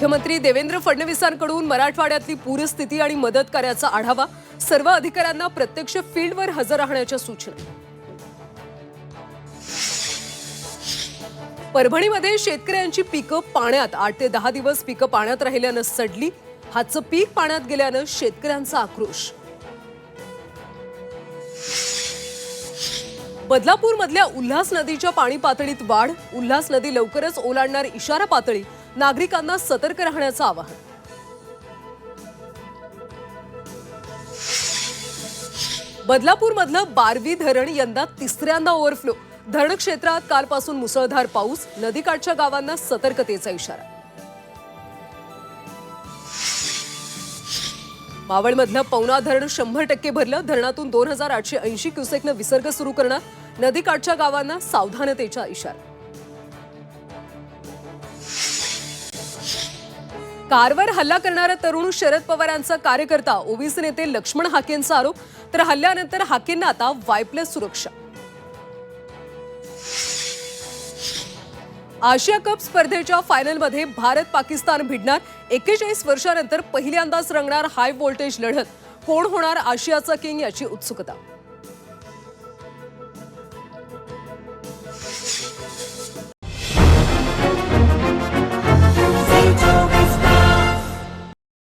मुख्यमंत्री देवेंद्र फडणवीसांकडून मराठवाड्यातली पूरस्थिती आणि मदत कार्याचा आढावा. सर्व अधिकाऱ्यांना प्रत्यक्ष फील्डवर हजर राहण्याच्या सूचना. परभणीमध्ये शेतकऱ्यांची पिकं पाण्यात. 8 ते 10 दिवस पिकं पाण्यात राहिल्यानं सडली. हातचं पीक पाण्यात गेल्यानं शेतकऱ्यांचा आक्रोश. बदलापूरमधल्या उल्हास नदीच्या पाणी पातळीत वाढ. उल्हास नदी लवकरच ओलांडणार इशारा पातळी. नागरिकांना सतर्क राहण्याचं आवाहन. बदलापूरमधलं बारवी धरण यंदा तिसऱ्यांदा ओव्हरफ्लो. धरण क्षेत्रात कालपासून मुसळधार पाऊस. नदीकाठच्या गावांना सतर्कतेचा इशारा. मावळमधलं पवना धरण 100% भरलं. धरणातून 2880 क्युसेकनं विसर्ग सुरू करणार. नदीकाठच्या गावांना सावधानतेचा इशारा. कारवर हल्ला करणारा तरुण शरद पवारांचा कार्यकर्ता. ओबीसी नेते लक्ष्मण हाकेंचा आरोप. तर हल्ल्यानंतर हाकेंना आता वायप्लस सुरक्षा. आशिया कप स्पर्धेच्या फायनलमध्ये भारत पाकिस्तान भिडणार. 41 वर्षांनंतर पहिल्यांदाच रंगणार हाय व्होल्टेज लढत. कोण होणार आशियाचा किंग याची उत्सुकता.